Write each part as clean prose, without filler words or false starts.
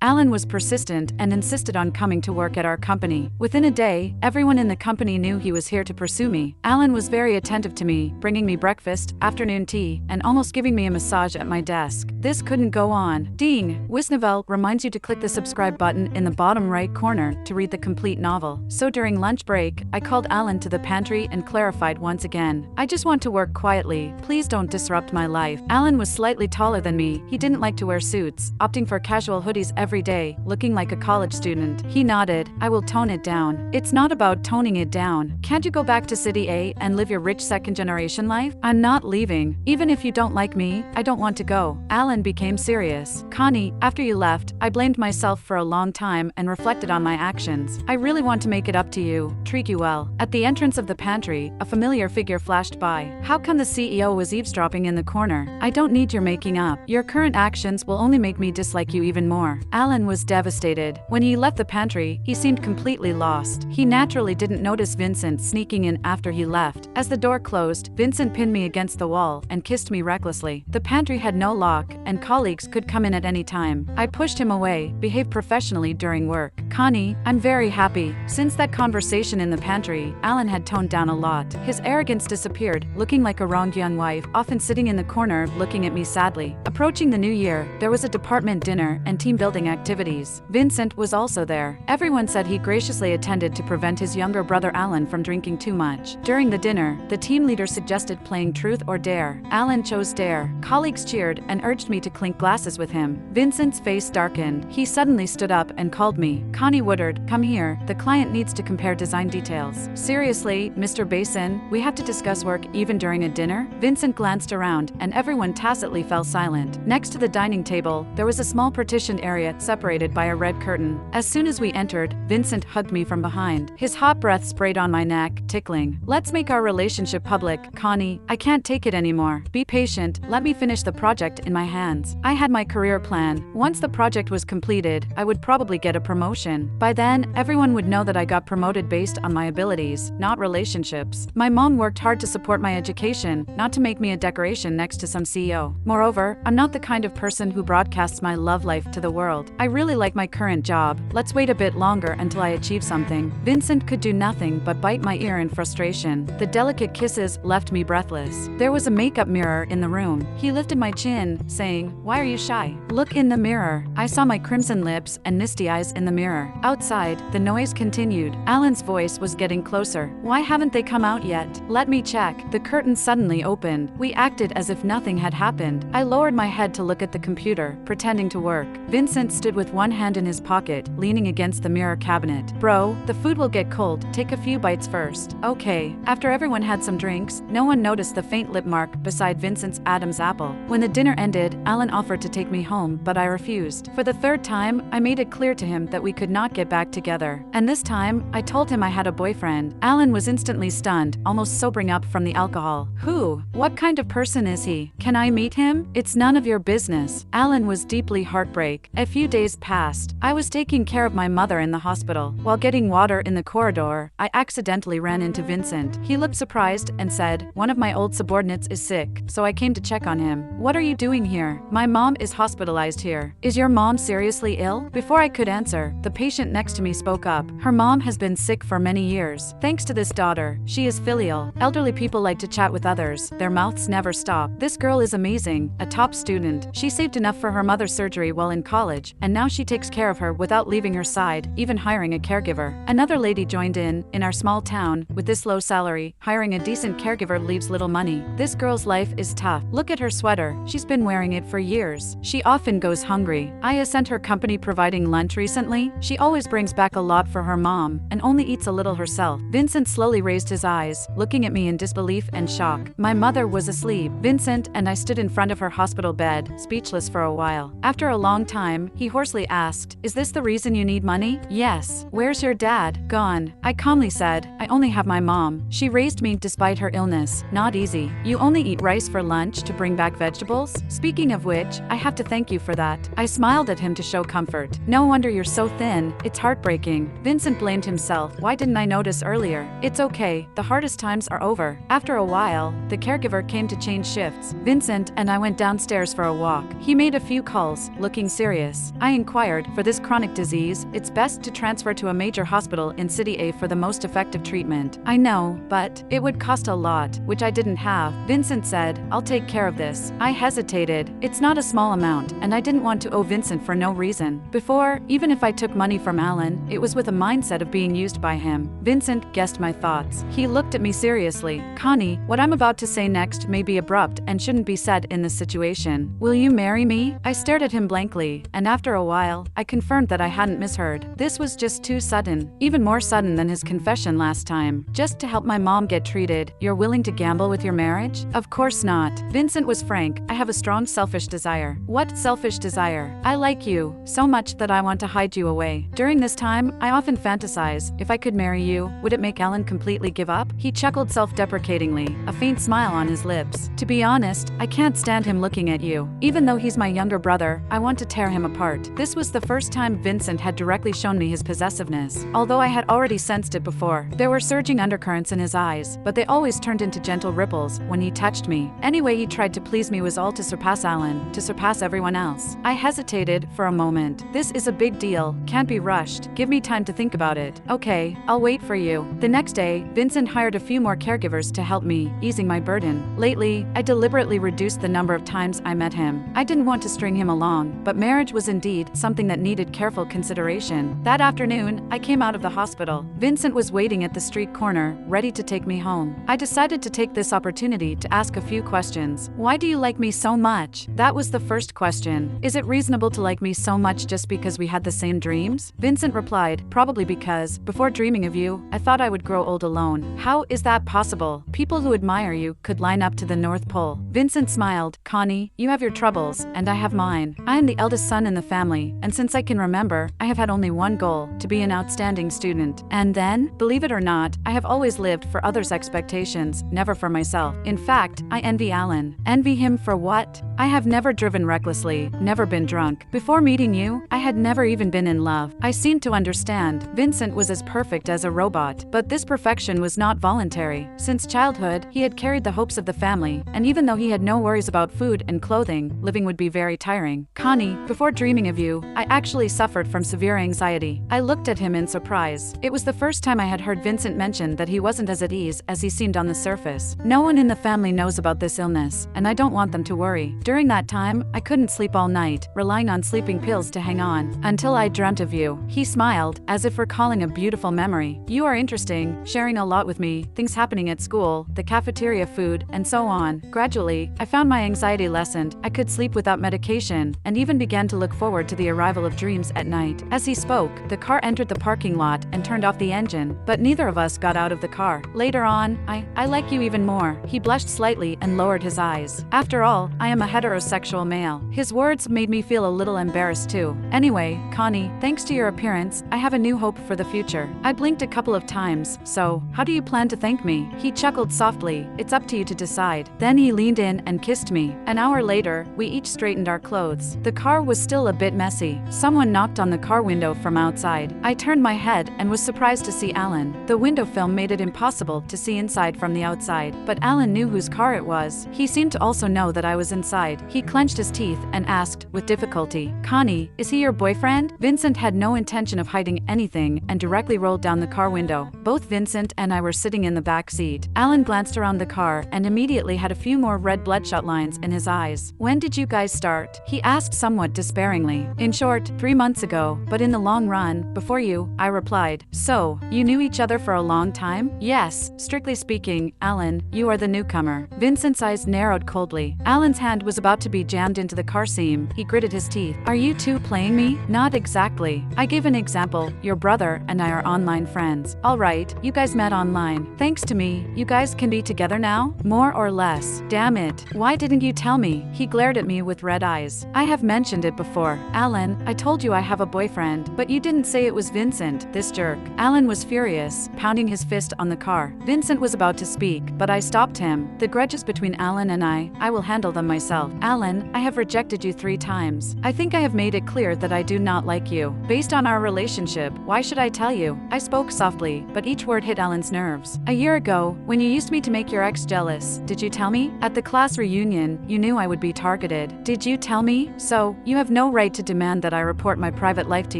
Alan was persistent and insisted on coming to work at our company. Within a day, everyone in the company knew he was here to pursue me. Alan was very attentive to me, bringing me breakfast, afternoon tea, and almost giving me a massage at my desk. This couldn't go on. Ding! Wisnovel reminds you to click the subscribe button in the bottom right corner to read the complete novel. So during lunch break, I called Alan to the pantry and clarified once again. I just want to work quietly. Please don't disrupt my life. Alan was slightly taller than me. He didn't like to wear suits, opting for casual hoodies every day, looking like a college student. He nodded. I will tone it down. It's not about toning it down. Can't you go back to City A and live your rich second-generation life? I'm not leaving. Even if you don't like me, I don't want to go. Alan became serious. Connie, after you left, I blamed myself for a long time and reflected on my actions. I really want to make it up to you, treat you well. At the entrance of the pantry, a familiar figure flashed by. How come the CEO was eavesdropping in the corner? I don't need your making up. Your current actions will only make me dislike you even more. Alan was devastated. When he left the pantry, he seemed completely lost. He naturally didn't notice Vincent sneaking in after he left. As the door closed, Vincent pinned me against the wall and kissed me recklessly. The pantry had no lock, and colleagues could come in at any time. I pushed him away, behaved professionally during work. Connie, I'm very happy. Since that conversation in the pantry, Alan had toned down a lot. His arrogance disappeared, looking like a wronged young wife, often sitting in the corner looking at me sadly. Approaching the new year, there was a department dinner and team-building activities. Vincent was also there. Everyone said he graciously attended to prevent his younger brother Alan from drinking too much. During the dinner, the team leader suggested playing Truth or Dare. Alan chose Dare. Colleagues cheered and urged me to clink glasses with him. Vincent's face darkened. He suddenly stood up and called me. Connie Woodard, come here. The client needs to compare design details. Seriously, Mr. Basin, we have to discuss work even during a dinner? Vincent glanced around, and everyone tacitly fell silent. Next to the dining table, there was a small partitioned area separated by a red curtain. As soon as we entered, Vincent hugged me from behind. His hot breath sprayed on my neck, tickling. Let's make our relationship public, Connie. I can't take it anymore. Be patient, let me finish the project in my hands. I had my career plan. Once the project was completed, I would probably get a promotion. By then, everyone would know that I got promoted based on my abilities, not relationships. My mom worked hard to support my education, not to make me a decoration next to some CEO. Moreover, I'm not the kind of person who broadcasts my love life to the world. I really like my current job. Let's wait a bit longer until I achieve something. Vincent could do nothing but bite my ear in frustration. The delicate kisses left me breathless. There was a makeup mirror in the room. He lifted my chin, saying, "Why are you shy? Look in the mirror." I saw my crimson lips and misty eyes in the mirror. Outside, the noise continued. Alan's voice was getting closer. "Why haven't they come out yet? Let me check." The curtain suddenly opened. We acted as if nothing had happened. I lowered my head to look at the computer, pretending to work. Vincent stood with one hand in his pocket, leaning against the mirror cabinet. "Bro, the food will get cold. Take a few bites first." Okay. After everyone had some drinks, no one noticed the faint lip mark beside Vincent's Adam's apple. When the dinner ended, Alan offered to take me home, but I refused. For the third time, I made it clear to him that we could not get back together. And this time, I told him I had a boyfriend. Alan was instantly stunned, almost sobering up from the alcohol. Who? What kind of person is he? Can I meet him? It's none of your business. Alan was deeply heartbroken. A few days passed. I was taking care of my mother in the hospital. While getting water in the corridor, I accidentally ran into Vincent. He looked surprised and said, "One of my old subordinates is sick, so I came to check on him." "What are you doing here?" "My mom is hospitalized here." "Is your mom seriously ill?" Before I could answer, the patient next to me spoke up. "Her mom has been sick for many years. Thanks to this daughter, she is filial. Elderly people like to chat with others. Their mouths never stop. This girl is amazing, a top student. She saved enough for her mother's surgery while in college, and now she takes care of her without leaving her side, even hiring a caregiver." Another lady joined in our small town, with this low salary, hiring a decent caregiver leaves little money. This girl's life is tough. Look at her sweater. She's been wearing it for years. She often goes hungry. I sent her company providing lunch recently. She always brings back a lot for her mom, and only eats a little herself. Vincent slowly raised his eyes, looking at me in disbelief and shock. My mother was asleep. Vincent and I stood in front of her hospital bed, speechless for a while. After a long time, he hoarsely asked, "Is this the reason you need money?" "Yes." "Where's your dad?" "Gone." I calmly said, "I only have my mom. She raised me despite her illness. Not easy. You only eat rice for lunch to bring back vegetables? Speaking of which, I have to thank you for that." I smiled at him to show comfort. "No wonder you're so thin. It's heartbreaking." Vincent blamed himself. "Why didn't I notice earlier?" "It's okay. The hardest times are over." After a while, the caregiver came to change shifts. Vincent and I went downstairs downstairs for a walk. He made a few calls, looking serious. I inquired, for this chronic disease, it's best to transfer to a major hospital in City A for the most effective treatment. I know, but it would cost a lot, which I didn't have. Vincent said, I'll take care of this. I hesitated. It's not a small amount, and I didn't want to owe Vincent for no reason. Before, even if I took money from Alan, it was with a mindset of being used by him. Vincent guessed my thoughts. He looked at me seriously. Connie, what I'm about to say next may be abrupt and shouldn't be said in this situation. Will you marry me? I stared at him blankly, and after a while, I confirmed that I hadn't misheard. This was just too sudden, even more sudden than his confession last time. Just to help my mom get treated, you're willing to gamble with your marriage? Of course not. Vincent was frank. I have a strong selfish desire. What selfish desire? I like you so much that I want to hide you away. During this time, I often fantasize, if I could marry you, would it make Alan completely give up? He chuckled self-deprecatingly, a faint smile on his lips. To be honest, I can't stand him looking at you. Even though he's my younger brother, I want to tear him apart. This was the first time Vincent had directly shown me his possessiveness, although I had already sensed it before. There were surging undercurrents in his eyes, but they always turned into gentle ripples when he touched me. Any way he tried to please me was all to surpass Alan, to surpass everyone else. I hesitated for a moment. This is a big deal, can't be rushed. Give me time to think about it. Okay, I'll wait for you. The next day, Vincent hired a few more caregivers to help me, easing my burden. Lately, I deliberately reduced the number of times I met him. I didn't want to string him along, but marriage was indeed something that needed careful consideration. That afternoon, I came out of the hospital. Vincent was waiting at the street corner, ready to take me home. I decided to take this opportunity to ask a few questions. Why do you like me so much? That was the first question. Is it reasonable to like me so much just because we had the same dreams? Vincent replied, probably because, before dreaming of you, I thought I would grow old alone. How is that possible? People who admire you could line up to the North Pole. Vincent smiled. Connie, you have your troubles, and I have mine. I am the eldest son in the family, and since I can remember, I have had only one goal, to be an outstanding student. And then, believe it or not, I have always lived for others' expectations, never for myself. In fact, I envy Alan. Envy him for what? I have never driven recklessly, never been drunk. Before meeting you, I had never even been in love. I seemed to understand. Vincent was as perfect as a robot, but this perfection was not voluntary. Since childhood, he had carried the hopes of the family, and even though he had no worries about food and clothing, living would be very tiring. Connie, before dreaming of you, I actually suffered from severe anxiety. I looked at him in surprise. It was the first time I had heard Vincent mention that he wasn't as at ease as he seemed on the surface. No one in the family knows about this illness, and I don't want them to worry. During that time, I couldn't sleep all night, relying on sleeping pills to hang on, until I dreamt of you. He smiled, as if recalling a beautiful memory. You are interesting, sharing a lot with me, things happening at school, the cafeteria food, and so on. Gradually, I found my anxiety lessened, I could sleep without medication, and even began to look forward to the arrival of dreams at night. As he spoke, the car entered the parking lot and turned off the engine, but neither of us got out of the car. Later on, I like you even more. He blushed slightly and lowered his eyes. After all, I am a heterosexual male. His words made me feel a little embarrassed too. Anyway, Connie, thanks to your appearance, I have a new hope for the future. I blinked a couple of times, so, how do you plan to thank me? He chuckled softly. It's up to you to decide. Then he leaned in and kissed me. An hour later, we each straightened our clothes. The car was still a bit messy. Someone knocked on the car window from outside. I turned my head and was surprised to see Alan. The window film made it impossible to see inside from the outside, but Alan knew whose car it was. He seemed to also know that I was inside. He clenched his teeth and asked, with difficulty, Connie, is he your boyfriend? Vincent had no intention of hiding anything and directly rolled down the car window. Both Vincent and I were sitting in the back seat. Alan glanced around the car and immediately had a few more red bloodshot lines in his eyes. When did you guys start? He asked somewhat despairingly. In short, 3 months ago, but in the long run, before you, I replied. So, you knew each other for a long time? Yes, strictly speaking, Alan, you are the newcomer. Vincent's eyes narrowed coldly. Alan's hand was about to be jammed into the car seam. He gritted his teeth. Are you two playing me? Not exactly. I gave an example. Your brother and I are online friends. All right, you guys met online. Thanks to me, you guys can be together now? More or less. Damn it. Why didn't you tell me? He glared at me with red eyes. I have mentioned it before. Alan, I told you I have a boyfriend, but you didn't say it was Vincent, this jerk. Alan was furious, pounding his fist on the car. Vincent was about to speak, but I stopped him. The grudges between Alan and I will handle them myself. Alan, I have rejected you 3 times. I think I have made it clear that I do not like you. Based on our relationship, why should I tell you? I spoke softly, but each word hit Alan's nerves. A year ago, when you used me to make your ex jealous, did you tell me? At the class reunion, you knew I would be targeted. Did you tell me? So, you have no right to demand that I report my private life to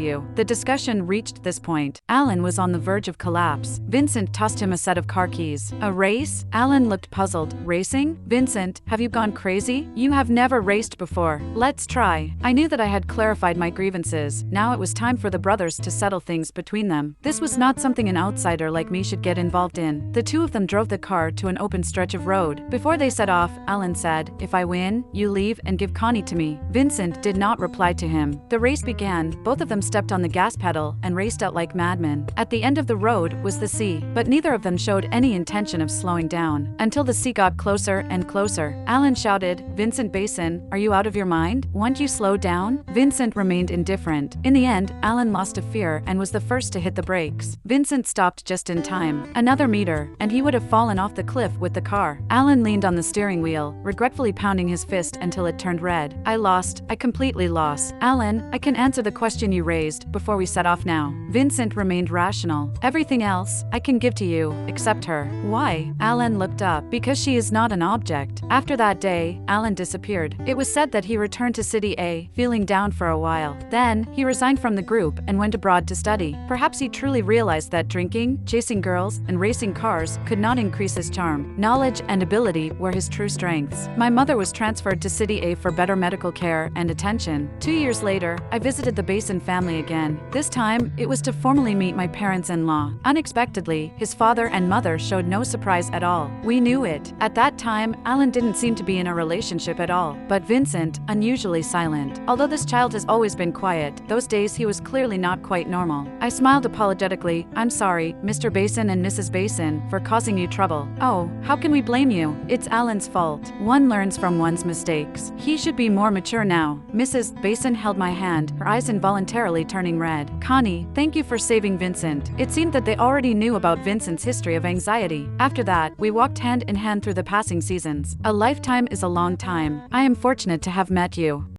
you. The discussion reached this point. Alan was on the verge of collapse. Vincent tossed him a set of car keys. A race? Alan looked puzzled. Racing? Vincent, have you gone crazy? You have never raced before. Let's try. I knew that I had clarified my grievances. Now it was time for the brothers to settle things between them. This was not something an outsider like me should get involved in. The two of them drove the car to an open stretch of road. Before they set off, Alan said, "If I win, you leave and give Connie to me." Vincent did not reply to him. The race began. Both of them stepped on the gas pedal and raced out like madmen. At the end of the road was the sea, but neither of them showed any intention of slowing down. Until the sea got closer and closer. Alan shouted, "Vincent Basin, are you out of your mind? Won't you slow down?" Vincent remained indifferent. In the end, Alan lost a fear and was the first to hit the brakes. Vincent stopped just in time. Another meter, and he would have fallen off the cliff with the car. Alan leaned on the steering wheel, regretfully pounding his fist until it turned red. I completely lost. Alan, I can answer the question you raised before we set off now. Vincent remained rational. Everything else, I can give to you, except her. Why? Alan looked up. Because she is not an object. After that day, Alan disappeared. It was said that he returned to City A, feeling down for a while. Then, he resigned from the group and went abroad to study. Perhaps he truly realized that drinking, chasing girls, and racing cars could not increase his charm. Knowledge and ability were his true strengths. My mother was transferred to City A for better medical care and attention. 2 years later, I visited the Basin family again. This time, it was to formally meet my parents-in-law. Unexpectedly, his father and mother showed no surprise at all. We knew it. At that time, Alan didn't seem to be in a relationship at all. But Vincent, unusually silent. Although this child has always been quiet, those days he was clearly not quite normal. I smiled apologetically. "I'm sorry, Mr. Basin and Mrs. Basin, for causing you trouble." "Oh, how can we blame you? It's Alan's fault. One learns from one's mistakes. He should be more mature now." Mrs. Basin held my hand, her eyes involuntarily turning red. "Connie, thank you for saving Vincent." It seemed that they already knew about Vincent's history of anxiety. After that, we walked hand in hand through the passing seasons. A lifetime is a long time. I am fortunate to have met you.